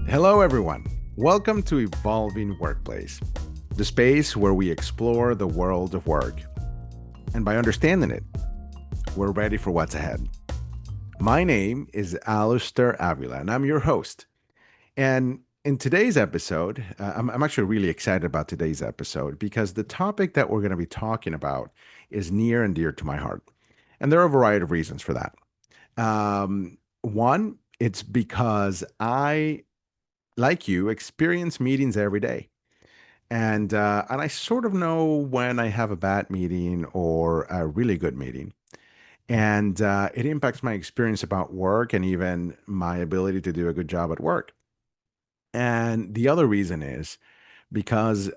Hello, everyone. Welcome to Evolving Workplace, the space where we explore the world of work. And by understanding it, we're ready for what's ahead. My name is Alistair Avila, and I'm your host. And in today's episode, I'm actually really excited about today's episode because the topic that we're going to be talking about is near and dear to my heart. And there are a variety of reasons for that. One, it's because I, like you, experience meetings every day. And I sort of know when I have a bad meeting or a really good meeting. And it impacts my experience about work and even my ability to do a good job at work. And the other reason is because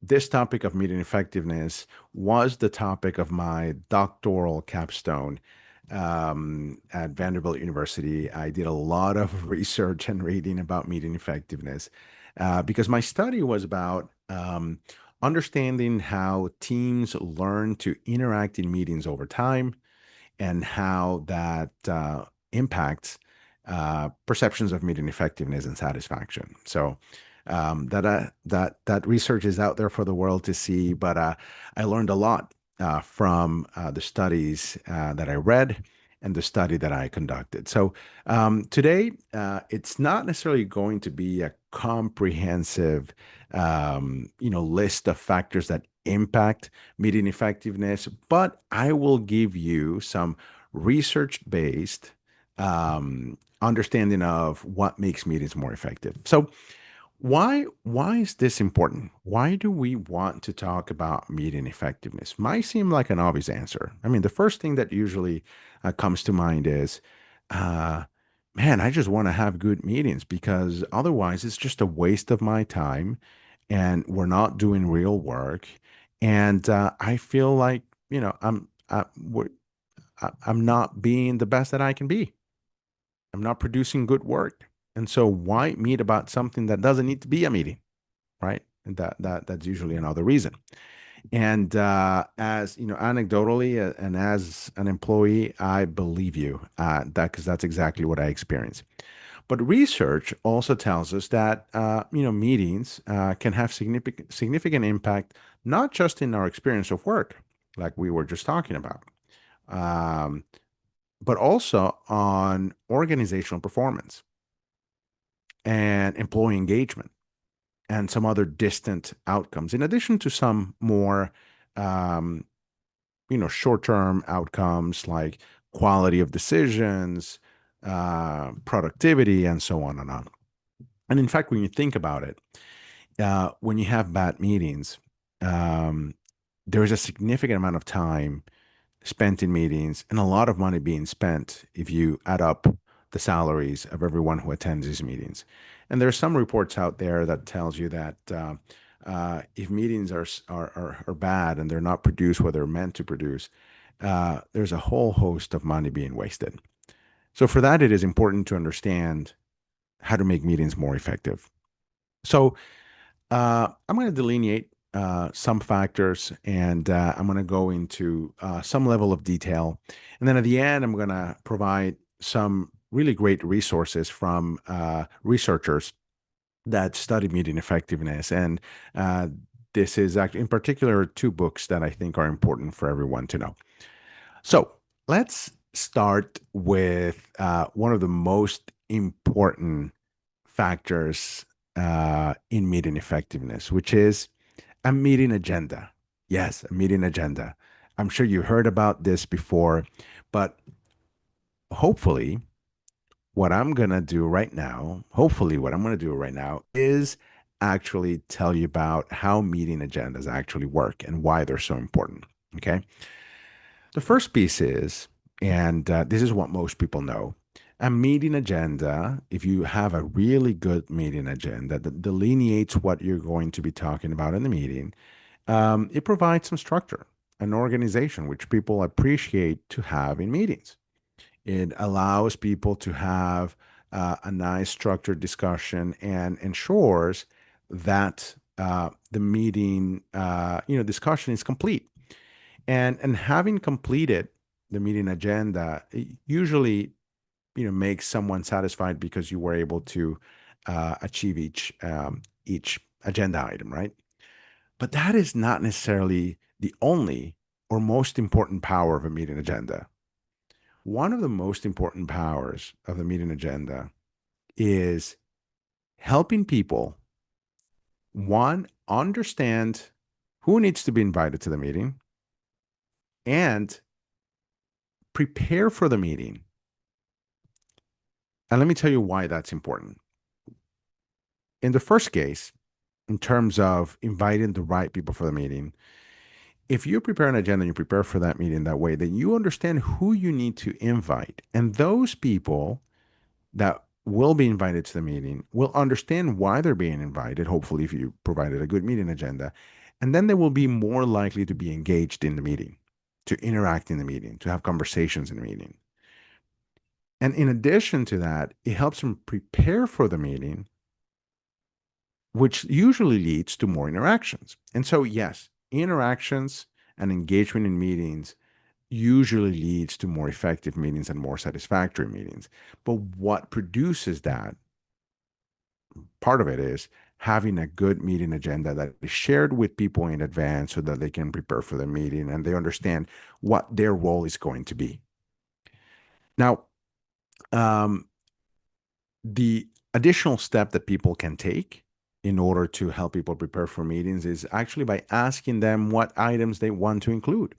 this topic of meeting effectiveness was the topic of my doctoral capstone at Vanderbilt University. I did a lot of research and reading about meeting effectiveness because my study was about understanding how teams learn to interact in meetings over time and how that impacts perceptions of meeting effectiveness and satisfaction. So that research is out there for the world to see, but I learned a lot from the studies that I read and the study that I conducted. So today, it's not necessarily going to be a comprehensive, list of factors that impact meeting effectiveness, but I will give you some research-based understanding of what makes meetings more effective. So why is this important? Why do we want to talk about meeting effectiveness? Might seem like an obvious answer. I mean, the first thing that usually comes to mind is, uh, man, I just want to have good meetings because otherwise it's just a waste of my time, and we're not doing real work. And I feel like I'm not being the best that I can be. I'm not producing good work. And so why meet about something that doesn't need to be a meeting, right? And that's usually another reason. And as you know, anecdotally, and as an employee, I believe you that because that's exactly what I experienced. But research also tells us that meetings can have significant impact, not just in our experience of work, like we were just talking about, um, but also on organizational performance and employee engagement and some other distant outcomes, in addition to some more, um, short-term outcomes like quality of decisions, productivity, and so on and on. And in fact, when you think about it, when you have bad meetings, um, there is a significant amount of time spent in meetings and a lot of money being spent if you add up the salaries of everyone who attends these meetings. And there are some reports out there that tells you that if meetings are bad and they're not produced what they're meant to produce, there's a whole host of money being wasted. So for that, it is important to understand how to make meetings more effective. So I'm going to delineate some factors, and I'm going to go into some level of detail. And then at the end, I'm going to provide some really great resources from researchers that study meeting effectiveness. And uh, this is actually, in particular, two books that I think are important for everyone to know. So let's start with one of the most important factors in meeting effectiveness, which is a meeting agenda. Yes, a meeting agenda. I'm sure you heard about this before, but hopefully, what I'm going to do right now is actually tell you about how meeting agendas actually work and why they're so important. Okay. The first piece is, and this is what most people know, a meeting agenda, if you have a really good meeting agenda that delineates what you're going to be talking about in the meeting, it provides some structure, an organization, which people appreciate to have in meetings. It allows people to have a nice structured discussion and ensures that the meeting, discussion is complete. And having completed the meeting agenda, it usually makes someone satisfied because you were able to achieve each agenda item, right? But that is not necessarily the only or most important power of a meeting agenda. One of the most important powers of the meeting agenda is helping people, one, understand who needs to be invited to the meeting and prepare for the meeting. And let me tell you why that's important. In the first case, in terms of inviting the right people for the meeting, if you prepare an agenda and you prepare for that meeting that way, then you understand who you need to invite. And those people that will be invited to the meeting will understand why they're being invited, hopefully, if you provided a good meeting agenda. And then they will be more likely to be engaged in the meeting, to interact in the meeting, to have conversations in the meeting. And in addition to that, it helps them prepare for the meeting, which usually leads to more interactions. And so, yes, interactions and engagement in meetings usually leads to more effective meetings and more satisfactory meetings. But what produces that, part of it is having a good meeting agenda that is shared with people in advance so that they can prepare for the meeting and they understand what their role is going to be. Now, um, the additional step that people can take in order to help people prepare for meetings is actually by asking them what items they want to include.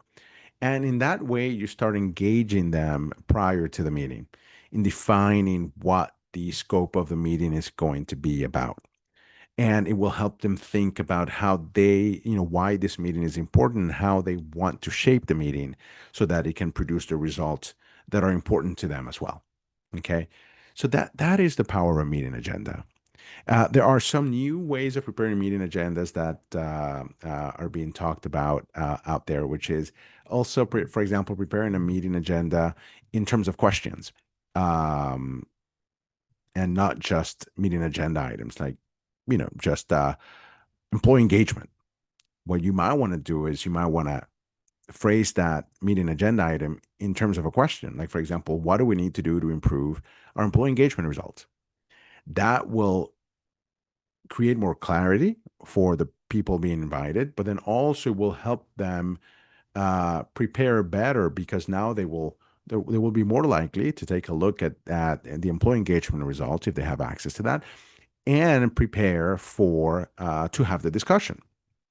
And in that way, you start engaging them prior to the meeting in defining what the scope of the meeting is going to be about. And it will help them think about how they, why this meeting is important and how they want to shape the meeting so that it can produce the results that are important to them as well. Okay. So that is the power of a meeting agenda. There are some new ways of preparing meeting agendas that are being talked about out there, which is also, for example, preparing a meeting agenda in terms of questions, um, and not just meeting agenda items like, just employee engagement. What you might want to do is you might want to phrase that meeting agenda item in terms of a question. Like, for example, what do we need to do to improve our employee engagement results? That will create more clarity for the people being invited, but then also will help them prepare better because now they will be more likely to take a look at the employee engagement results if they have access to that and prepare for to have the discussion,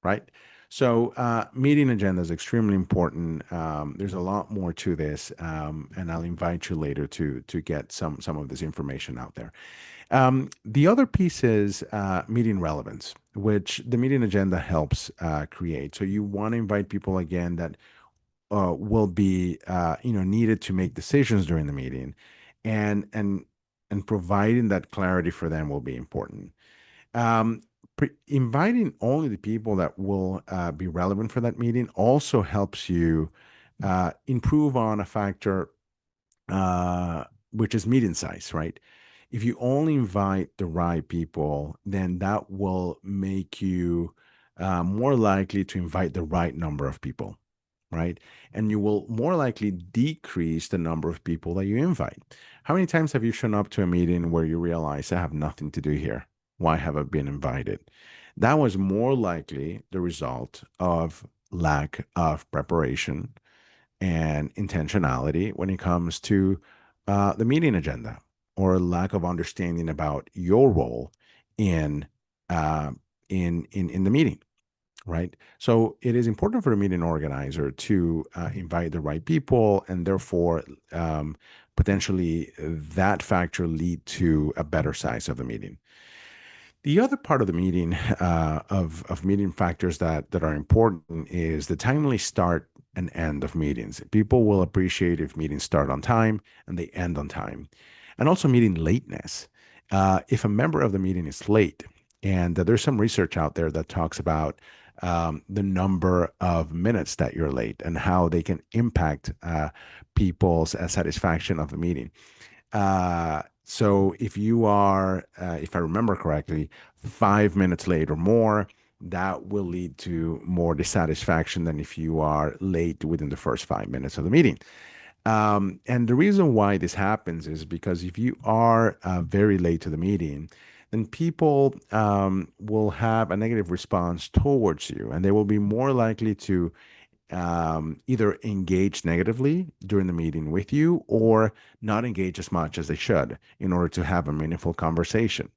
right? So meeting agenda is extremely important. There's a lot more to this, and I'll invite you later to get some of this information out there. The other piece is meeting relevance, which the meeting agenda helps create. So you want to invite people again that will be needed to make decisions during the meeting, and and and providing that clarity for them will be important. Um, Inviting only the people that will be relevant for that meeting also helps you improve on a factor, uh, which is meeting size, right? If you only invite the right people, then that will make you more likely to invite the right number of people, right? And you will more likely decrease the number of people that you invite. How many times have you shown up to a meeting where you realize I have nothing to do here? Why have I been invited? That was more likely the result of lack of preparation and intentionality when it comes to the meeting agenda or a lack of understanding about your role in uh, in the meeting, right? So it is important for the meeting organizer to invite the right people, and therefore potentially that factor lead to a better size of the meeting. The other part of the meeting, of meeting factors that are important is the timely start and end of meetings. People will appreciate if meetings start on time and they end on time, and also meeting lateness. If a member of the meeting is late, and there's some research out there that talks about the number of minutes that you're late and how they can impact people's satisfaction of the meeting. So if you are, if I remember correctly, 5 minutes late or more, that will lead to more dissatisfaction than if you are late within the first 5 minutes of the meeting. And the reason why this happens is because if you are very late to the meeting, then people will have a negative response towards you, and they will be more likely to either engage negatively during the meeting with you or not engage as much as they should in order to have a meaningful conversation.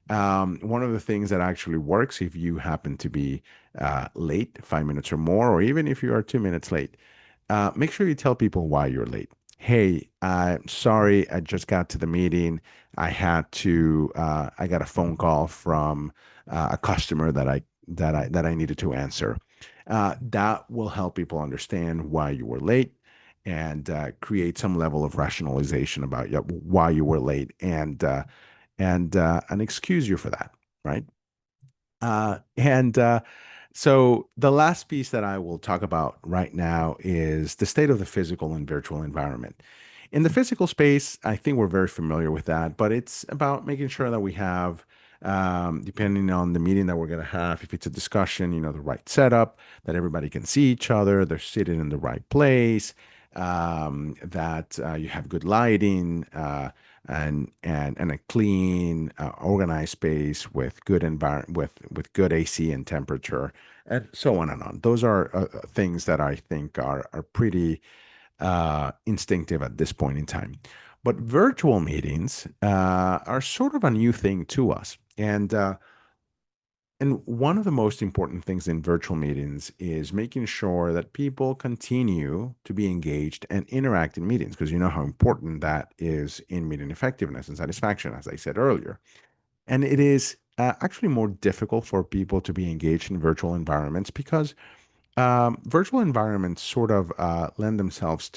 One of the things that actually works if you happen to be late, 5 minutes or more, or even if you are 2 minutes late, make sure you tell people why you're late. Hey, I'm sorry, I just got to the meeting. I got a phone call from a customer that I needed to answer. That will help people understand why you were late and create some level of rationalization about why you were late and excuse you for that, right? And So the last piece that I will talk about right now is the state of the physical and virtual environment. In the physical space, I think we're very familiar with that, but it's about making sure that we have, depending on the meeting that we're going to have, if it's a discussion, the right setup, that everybody can see each other, they're sitting in the right place, that you have good lighting, and a clean, organized space with good environment with good AC and temperature, and so on and on. Those are things that I think are pretty instinctive at this point in time. But virtual meetings are sort of a new thing to us, and one of the most important things in virtual meetings is making sure that people continue to be engaged and interact in meetings, because you know how important that is in meeting effectiveness and satisfaction, as I said earlier. And it is actually more difficult for people to be engaged in virtual environments because virtual environments sort of lend themselves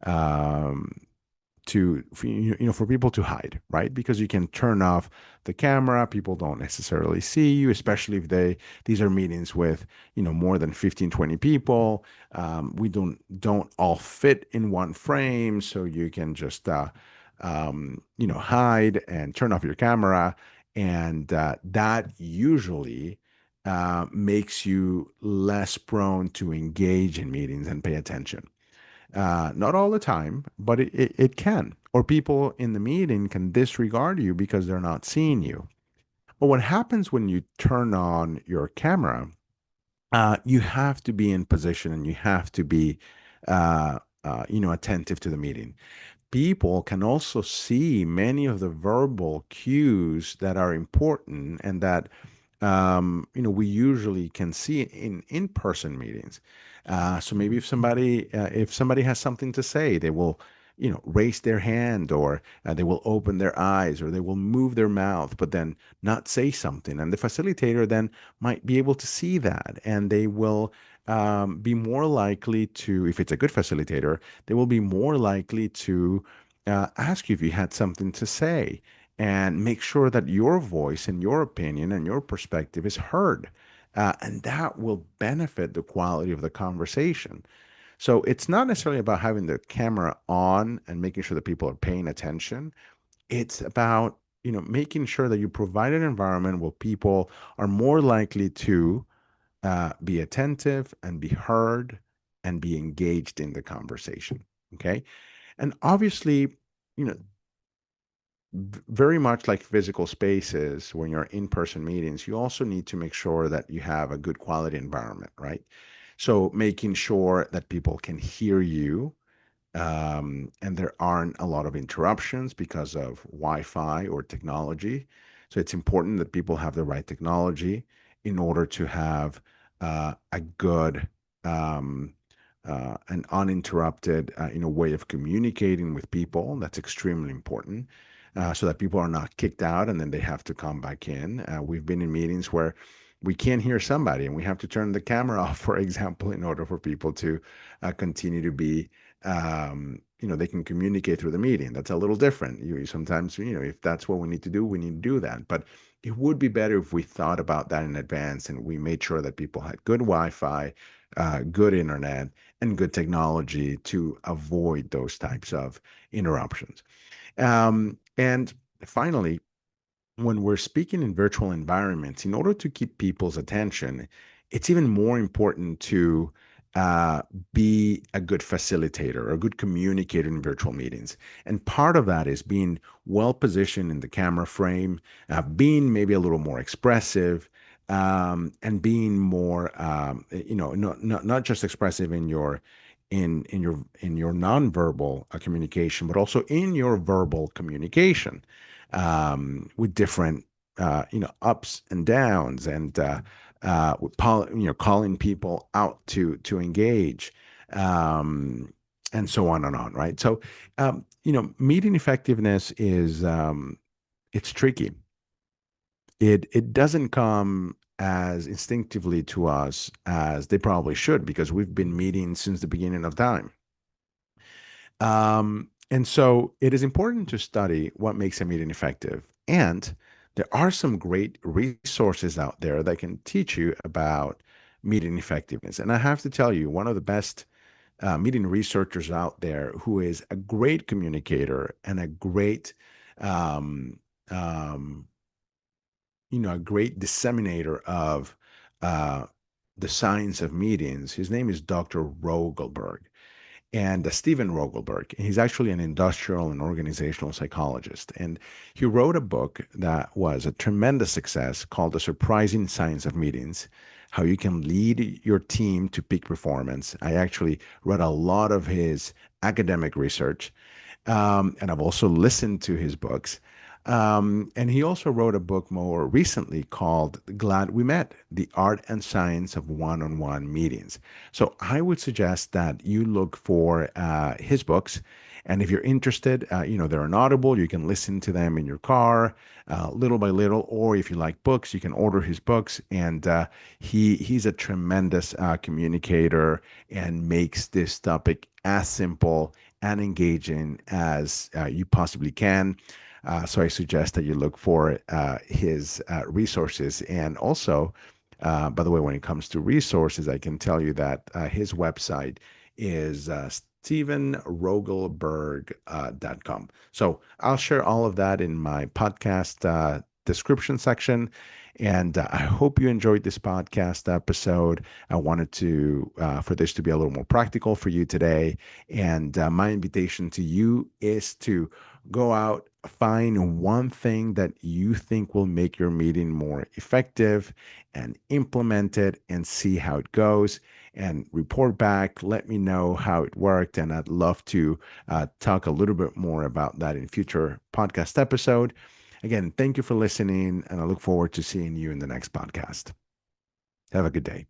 um, for people to hide, right? Because you can turn off the camera, people don't necessarily see you, especially if these are meetings with more than 15, 20 people. We don't all fit in one frame, so you can just hide and turn off your camera, and that usually makes you less prone to engage in meetings and pay attention. Not all the time, but it can. Or people in the meeting can disregard you because they're not seeing you. But what happens when you turn on your camera, you have to be in position and you have to be, attentive to the meeting. People can also see many of the verbal cues that are important and that we usually can see in in-person meetings. So maybe if somebody has something to say, they will raise their hand, or they will open their eyes, or they will move their mouth but then not say something, and the facilitator then might be able to see that, and they will be more likely to, if it's a good facilitator, they will be more likely to ask you if you had something to say and make sure that your voice and your opinion and your perspective is heard. And that will benefit the quality of the conversation. So it's not necessarily about having the camera on and making sure that people are paying attention. It's about, making sure that you provide an environment where people are more likely to be attentive and be heard and be engaged in the conversation. Okay. And obviously, you know, very much like physical spaces, when you're in person meetings, you also need to make sure that you have a good quality environment, right? So making sure that people can hear you, and there aren't a lot of interruptions because of Wi-Fi or technology. So it's important that people have the right technology in order to have a good and uninterrupted, way of communicating with people. That's extremely important, so that people are not kicked out and then they have to come back in. We've been in meetings where we can't hear somebody and we have to turn the camera off, for example, in order for people to continue to be they can communicate through the meeting. That's a little different. You sometimes, if that's what we need to do, we need to do that. But it would be better if we thought about that in advance and we made sure that people had good Wi-Fi, good internet, and good technology to avoid those types of interruptions. And finally, when we're speaking in virtual environments, in order to keep people's attention, it's even more important to uh, be a good facilitator, a good communicator in virtual meetings. And part of that is being well positioned in the camera frame, being maybe a little more expressive, and being more, not just expressive in your nonverbal communication, but also in your verbal communication, with different ups and downs, and with calling people out to engage, um, and so on and on, right? So meeting effectiveness is, it's tricky. It doesn't come as instinctively to us as they probably should, because we've been meeting since the beginning of time. And so it is important to study what makes a meeting effective. And there are some great resources out there that can teach you about meeting effectiveness. And I have to tell you, one of the best meeting researchers out there, who is a great communicator and um, um, a great disseminator of uh, the science of meetings. His name is Dr. Rogelberg, and Stephen Rogelberg. He's actually an industrial and organizational psychologist. And he wrote a book that was a tremendous success called The Surprising Science of Meetings: How You Can Lead Your Team to Peak Performance. I actually read a lot of his academic research, and I've also listened to his books. And he also wrote a book more recently called Glad We Met: The Art and Science of One-on-One Meetings. So I would suggest that you look for his books. And if you're interested, they're on Audible. You can listen to them in your car, little by little. Or if you like books, you can order his books. And he's a tremendous communicator, and makes this topic as simple and engaging as you possibly can. So I suggest that you look for his resources. And also, by the way, when it comes to resources, I can tell you that his website is stevenrogelberg.com. So I'll share all of that in my podcast description section. And I hope you enjoyed this podcast episode. I wanted to for this to be a little more practical for you today. And my invitation to you is to go out, find one thing that you think will make your meeting more effective, and implement it, and see how it goes, and report back. Let me know how it worked. And I'd love to talk a little bit more about that in future podcast episode. Again, thank you for listening, and I look forward to seeing you in the next podcast. Have a good day.